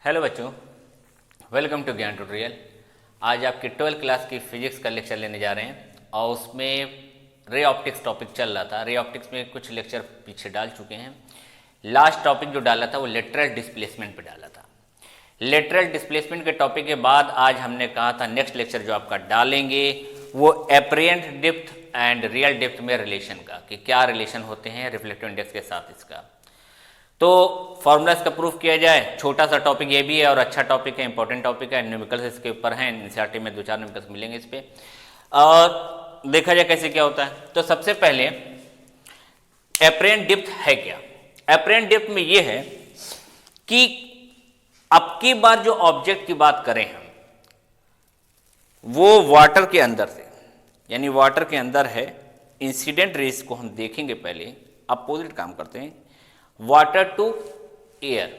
Hello बच्चों, welcome to ज्ञान tutorial. आज आपकी 12th क्लास की फिजिक्स का लेक्चर लेने जा रहे हैं और उसमें रे ऑप्टिक्स टॉपिक चल रहा था। रे ऑप्टिक्स में कुछ लेक्चर पीछे डाल चुके हैं। लास्ट टॉपिक जो डाला था वो लेटरल डिस्प्लेसमेंट पे डाला था। लेटरल डिस्प्लेसमेंट के टॉपिक के बाद आज हमने कहा था नेक्स्ट लेक्चर जो आपका डालेंगे वो apparent depth and real depth में रिलेशन का, कि क्या रिलेशन होते हैं रिफ्लेक्टिव इंडेक्स के साथ इसका। तो फॉर्मूला इसका प्रूफ किया जाए। छोटा सा टॉपिक ये भी है और अच्छा टॉपिक है, इंपॉर्टेंट टॉपिक है। न्यूमेरिकल्स इसके ऊपर हैं, एनसीईआरटी में 2-4 न्यूमेरिकल्स मिलेंगे इस पे। और देखा जाए कैसे क्या होता है। तो सबसे पहले एपरेंट डेप्थ है क्या। एपरेंट डेप्थ में ये है कि अब की बार जो ऑब्जेक्ट की बात करें हम, वो वाटर के अंदर से, यानी वाटर के अंदर है। इंसिडेंट रेस को हम देखेंगे पहले, अपोजिट काम करते हैं। Water to air,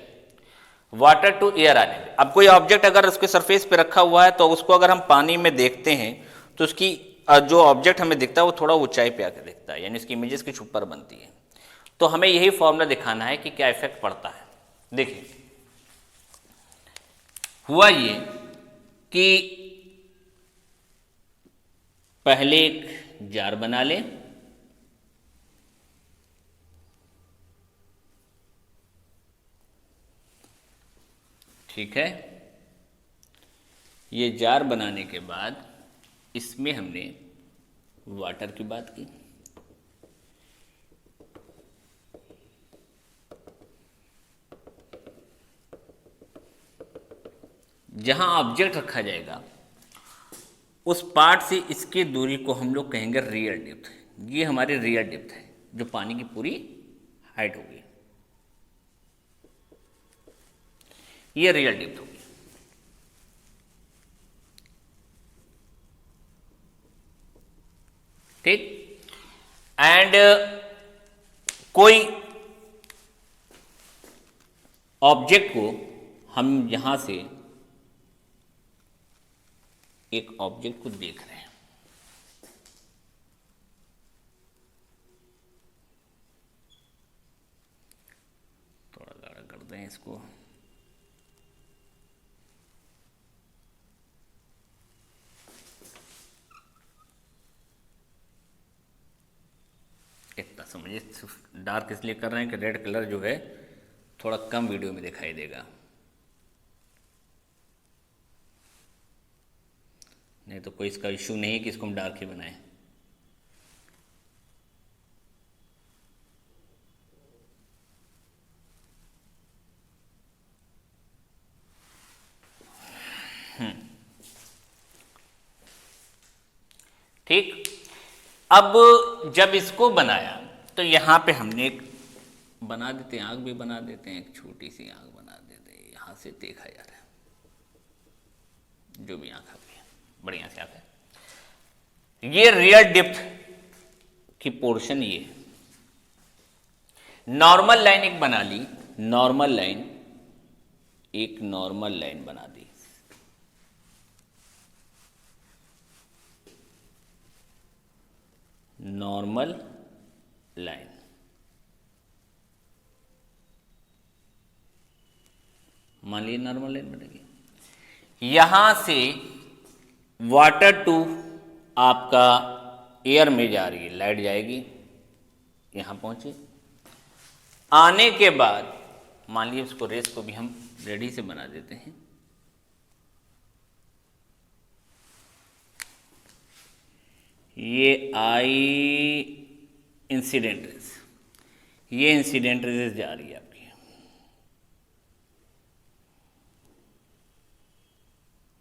water to air आने में, अब कोई ऑब्जेक्ट अगर उसके सरफेस पे रखा हुआ है तो उसको अगर हम पानी में देखते हैं तो उसकी जो ऑब्जेक्ट हमें दिखता है वो थोड़ा ऊंचाई पे आकर दिखता है, यानी उसकी इमेजेस कुछ ऊपर बनती है। तो हमें यही फॉर्मूला दिखाना है कि क्या इफेक्ट पड़ता है। देखिए, हुआ ये कि पहले एक जार बना ले, ठीक है। ये जार बनाने के बाद इसमें हमने वाटर की बात की। जहां ऑब्जेक्ट रखा जाएगा उस पार्ट से इसकी दूरी को हम लोग कहेंगे रियल डेप्थ। ये हमारी रियल डेप्थ है, जो पानी की पूरी हाइट होगी, ये रियल डेप्थ होगी। ठीक। एंड कोई ऑब्जेक्ट को हम यहां से एक ऑब्जेक्ट को देख रहे हैं, थोड़ा गाढ़ा कर दें इसको। इतना समझिए, डार्क इसलिए कर रहे हैं कि रेड कलर जो है थोड़ा कम वीडियो में दिखाई देगा, नहीं तो कोई इसका इश्यू नहीं है कि इसको हम डार्क ही बनाएं। ठीक। अब जब इसको बनाया तो यहां पे हमने एक बना देते हैं, आग भी बना देते हैं, एक छोटी सी आग बना देते हैं। यहां से देखा जा रहा है, जो भी आंख आती है बढ़िया से आंख है। ये रियल डेप्थ की पोर्शन ये है। नॉर्मल लाइन एक बना ली, नॉर्मल लाइन, एक नॉर्मल लाइन बना दी। नॉर्मल लाइन, मान लीजिए नॉर्मल लाइन बनेगी। यहां से वाटर टू आपका एयर में जा रही है, लाइट जाएगी, यहां पहुंची। आने के बाद मान लीजिए उसको, रेस को भी हम रेडी से बना देते हैं। ये आई इंसिडेंट रेस, ये इंसिडेंट रेस जा रही है आपकी।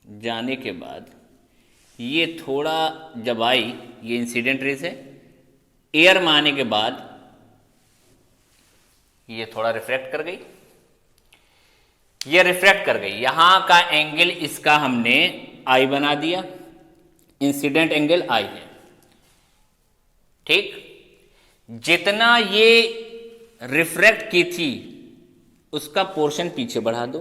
जाने के बाद ये थोड़ा जब आई, ये इंसिडेंट रेस है, एयर में आने के बाद ये थोड़ा रिफ्लेक्ट कर गई, ये रिफ्लेक्ट कर गई। यहां का एंगल इसका हमने आई बना दिया, इंसिडेंट एंगल आई है। ठीक। जितना ये रिफ्रैक्ट की थी उसका पोर्शन पीछे बढ़ा दो,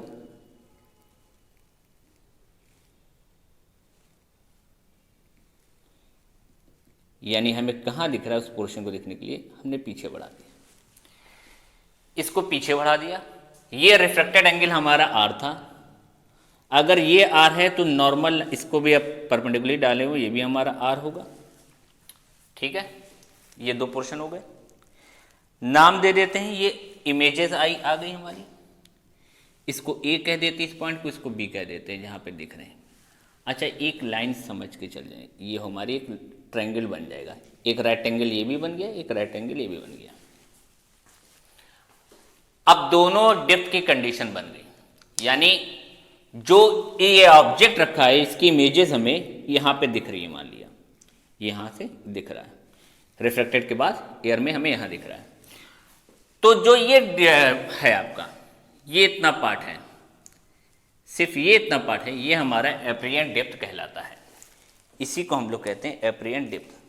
यानी हमें कहां दिख रहा है उस पोर्शन को देखने के लिए हमने पीछे बढ़ा दिया, इसको पीछे बढ़ा दिया। ये रिफ्रैक्टेड एंगल हमारा आर था, अगर ये आर है तो नॉर्मल इसको भी अब परपेंडिकुलर डाले हुए, ये भी हमारा आर होगा। ठीक है, ये दो पोर्शन हो गए। नाम दे देते हैं, ये इमेजेस आई आ गई हमारी, इसको ए कह देते इस पॉइंट को, इसको बी कह देते हैं जहाँ पे दिख रहे हैं। अच्छा, एक लाइन समझ के चल जाए, ये हमारी एक ट्रायंगल बन जाएगा, एक राइट एंगल ये भी बन गया, एक राइट एंगल ये भी बन गया। अब दोनों डेप्थ की कंडीशन बन गई, यानी जो ये ऑब्जेक्ट रखा है इसकी इमेजेस हमें यहाँ पे दिख रही है, मान लिया यहाँ से दिख रहा है, रिफ्लेक्टेड के बाद एयर में हमें यहाँ दिख रहा है। तो जो ये है आपका, ये इतना पार्ट है, सिर्फ ये इतना पार्ट है, ये हमारा एप्रिएंट डेप्थ कहलाता है। इसी को हम लोग कहते हैं एप्रिएंट डेप्थ।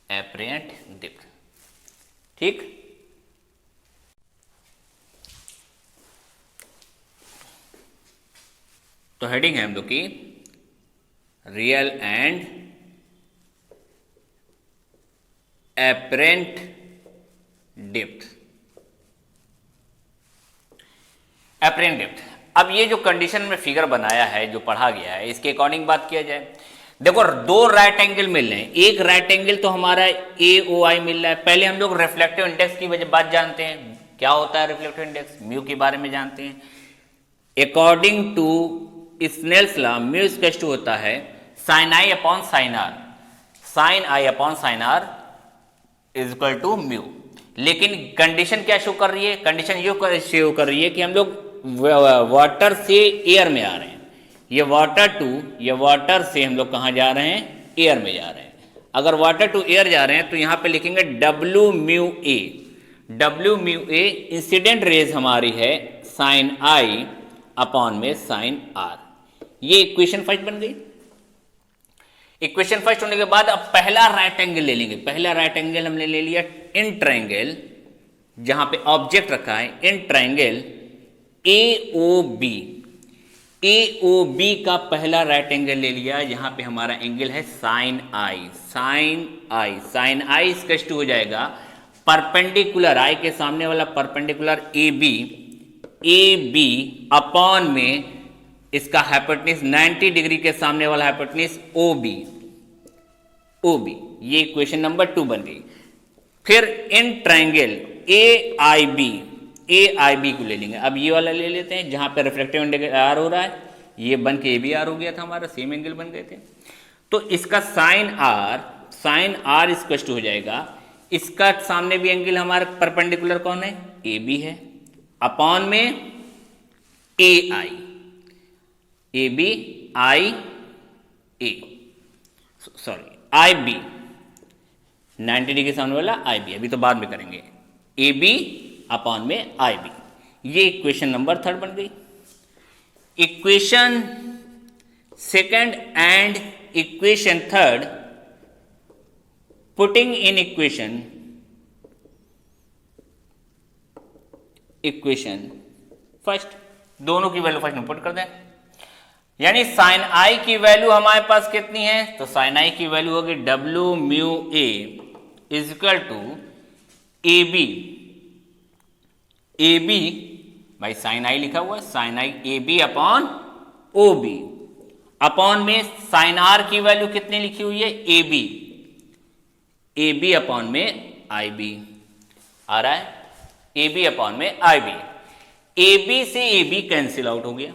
एप्रिएंट डेप्थ, ठीक। तो हेडिंग है हम लोग की real and apparent depth. Apparent depth, अब ये जो कंडीशन में फिगर बनाया है, जो पढ़ा गया है, इसके अकॉर्डिंग बात किया जाए। देखो, दो राइट एंगल मिल रहे हैं, एक राइट एंगल तो हमारा ए ओ आई मिल रहा है। पहले हम लोग रिफ्लेक्टिव इंडेक्स की बात जानते हैं, क्या होता है रिफ्लेक्टिव इंडेक्स, म्यू के बारे में जानते हैं। According to Snell's law, mu equal to होता है sine I upon sine R, sine I upon sine R is equal to mu. लेकिन कंडीशन क्या शो कर रही है, कंडीशन ये शो कर रही है कि हम लोग वाटर से एयर में आ रहे हैं, ये वाटर से हम लोग कहाँ जा रहे हैं, एयर में जा रहे हैं। अगर वाटर टू एयर जा रहे हैं तो यहाँ पे लिखेंगे डब्ल्यू म्यू ए, डब्ल्यू म्यू ए इंसिडेंट रेज हमारी है साइन आई अपॉन में साइन आर। ये इक्वेशन फर्स्ट बन गई। इक्वेशन फर्स्ट होने के बाद अब पहला राइट एंगल ले लेंगे। पहला राइट एंगल हमने ले लिया इन ट्रायंगल, जहां पे ऑब्जेक्ट रखा है, in triangle A O B. A O B का पहला राइट एंगल ले लिया, जहां पे हमारा एंगल है साइन आई, साइन आई। साइन आई इसका टू हो जाएगा परपेंडिकुलर, आई के सामने वाला परपेंडिकुलर ए बी अपॉन में इसका हाइपोटेन्यूज 90 डिग्री के सामने वाला हाइपोटेन्यूज ओ बी। ये इक्वेशन नंबर 2 बन गई। फिर इन ट्रायंगल ए आई बी को ले लेंगे। अब ये वाला ले लेते हैं जहां पे रिफ्लेक्टिव इंडेक्स आर हो रहा है, ये बन के ए बी आर हो गया था, हमारा सेम एंगल बन गए थे। तो इसका साइन आर इसका हो जाएगा, इसका सामने भी एंगल हमारा परपेंडिकुलर कौन है, ए बी है, अपॉन में A I, A B I A, sorry I B, 90 degree सामने वाला आई बी, अभी तो बाद में करेंगे, ए बी अपॉन में आई बी। ये इक्वेशन नंबर 3 बन गई। Equation second and equation third, putting in equation first, दोनों की वैल्यू फर्स्ट में पुट कर दें। यानी साइन आई की वैल्यू हमारे पास कितनी है, तो साइन आई की वैल्यू होगी W mu A is equal to A B भाई साइन आई लिखा हुआ है, sine I A B upon O B, upon में साइन आर की वैल्यू कितनी लिखी हुई है, ए बी अपॉन में आई बी आ रहा है, ए बी अपॉन में आई बी। ए बी से ए बी कैंसिल आउट हो गया,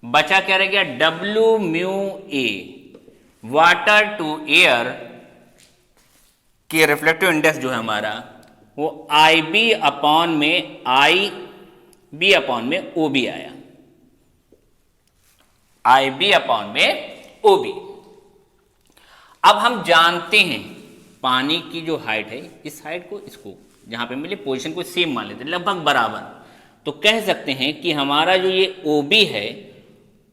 बचा क्या रह गया, W mu A, water to air के रिफ्लेक्टिव इंडेक्स जो है हमारा वो आई बी अपॉन में आई बी अपॉन में ओ बी आया, आई बी अपॉन में ओ बी। अब हम जानते हैं पानी की जो हाइट है, इस हाइट को इसको जहां पे मिले पोजीशन को सेम मान लेते हैं, लगभग बराबर। तो कह सकते हैं कि हमारा जो ये ओ बी है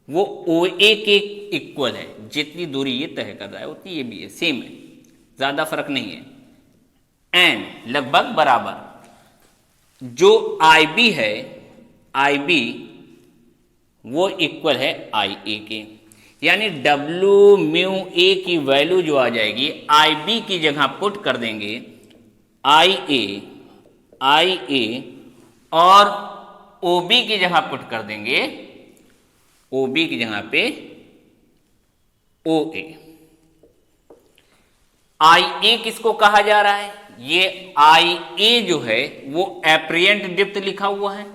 वो ओ ए के इक्वल है, जितनी दूरी ये तय कर रहा है उतनी ये भी है, सेम है, ज्यादा फर्क नहीं है, एंड लगभग बराबर। जो आई बी है, आई बी वो इक्वल है आई ए के, यानी डब्ल्यू म्यू ए की वैल्यू जो आ जाएगी आई बी की जगह पुट कर देंगे आई ए और ओ बी की जगह पुट कर देंगे ओ बी की जगह पे ओ ए। आई ए किसको कहा जा रहा है? ये आई ए जो है वो एप्रिएंट डेप्थ लिखा हुआ है,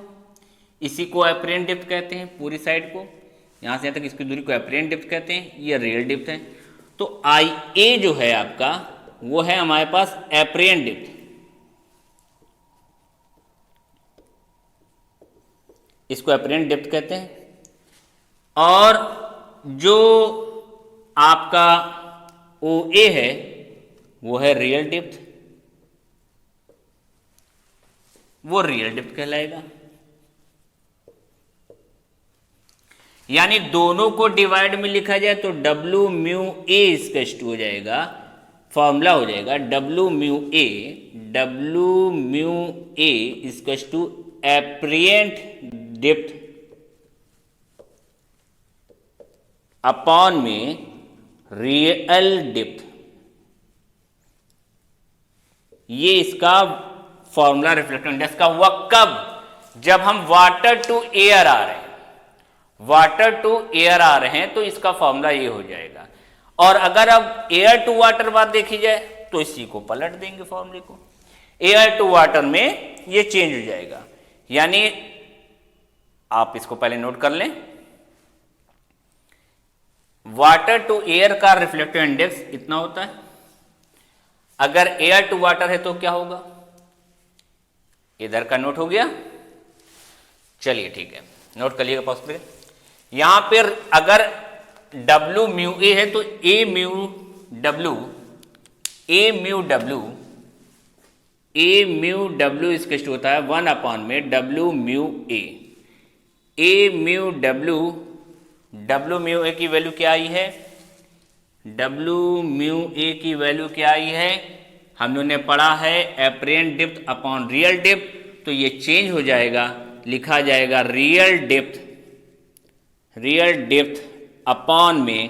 इसी को एप्रिएंट डेप्थ कहते हैं। पूरी साइड को यहां से यहां तक इसकी दूरी को एप्रिएंट डेप्थ कहते हैं, ये रियल डेप्थ है। तो आई ए जो है आपका वो है हमारे पास एप्रिएंट डेप्थ, इसको एप्रिएंट डेप्थ कहते हैं। और जो आपका ओ ए है वो है रियल डेप्थ, वो रियल डेप्थ कहलाएगा। यानी दोनों को डिवाइड में लिखा जाए तो W mu A equals to हो जाएगा, फॉर्मूला हो जाएगा W mu A equals to apparent depth upon में रियल डेप्थ। ये इसका फॉर्मूला रिफ्लेक्टिव इंडेक्स का हुआ कब? जब हम वाटर टू एयर आ रहे हैं, वाटर टू एयर आ रहे हैं तो इसका फॉर्मूला ये हो जाएगा। और अगर अब एयर टू वाटर बात देखी जाए तो इसी को पलट देंगे फॉर्मूले को, एयर टू वाटर में ये चेंज हो जाएगा। यानी आप इसको पहले नोट कर लें, वाटर टू एयर का रिफ्लेक्टिव इंडेक्स इतना होता है। अगर एयर टू वाटर है तो क्या होगा? इधर का नोट हो गया, चलिए ठीक है, नोट कर लिएगा पास पे। यहां पर अगर डब्ल्यू म्यू ए है तो ए म्यू डब्ल्यू इसके होता है 1 अपॉन में डब्ल्यू म्यू ए। डब्ल्यू म्यू ए की वैल्यू क्या आई है? डब्ल्यू म्यू ए की वैल्यू क्या आई है? हम लोगों ने पढ़ा है एप्रिएंट डेप्थ अपॉन रियल डेप्थ, तो ये चेंज हो जाएगा, लिखा जाएगा रियल डेप्थ अपॉन में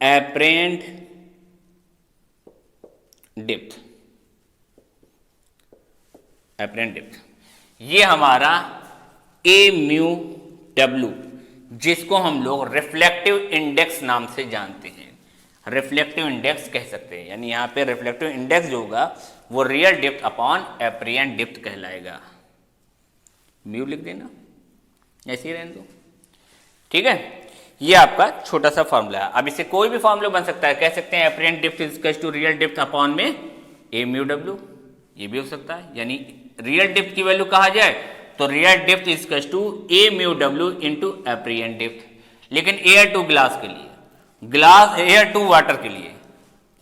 एप्रिएंट डेप्थ। ये हमारा ए म्यू डब्ल्यू, जिसको हम लोग रिफ्लेक्टिव इंडेक्स नाम से जानते हैं, रिफ्लेक्टिव इंडेक्स कह सकते हैं। यानी यहां पे रिफ्लेक्टिव इंडेक्स जो होगा वो रियल डेप्थ अपॉन एप्रिएंट डेप्थ कहलाएगा। म्यू लिख देना, ऐसे ही रहने दो, ठीक है। ये आपका छोटा सा फॉर्मूला है। अब इससे कोई भी फॉर्मूला बन सकता है, कह सकते हैं apparent depth equals to real depth upon में ए म्यू डब्ल्यू, ये भी हो सकता है। यानी रियल डेप्थ की वैल्यू कहा जाए तो real depth equals to A mu W into apparent depth. लेकिन एयर टू ग्लास के लिए, एयर टू वाटर के लिए,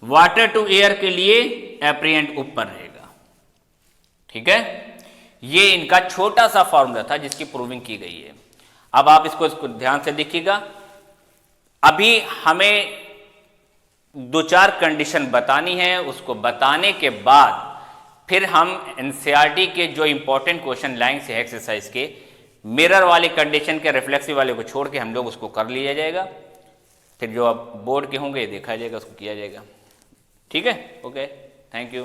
वाटर टू एयर के लिए एप्रिएंट ऊपर रहेगा, ठीक है। ये इनका छोटा सा फॉर्मूला था जिसकी प्रूविंग की गई है। अब आप इसको ध्यान से देखिएगा। अभी हमें 2-4 कंडीशन बतानी है, उसको बताने के बाद फिर हम एनसीईआरटी के जो इंपॉर्टेंट क्वेश्चन लाइन से एक्सरसाइज के मिरर वाले कंडीशन के रिफ्लेक्सिव वाले को छोड़ के हम लोग उसको कर लिया जाएगा। फिर जो अब बोर्ड के होंगे देखा जाएगा, उसको किया जाएगा, ठीक है। Okay, thank you.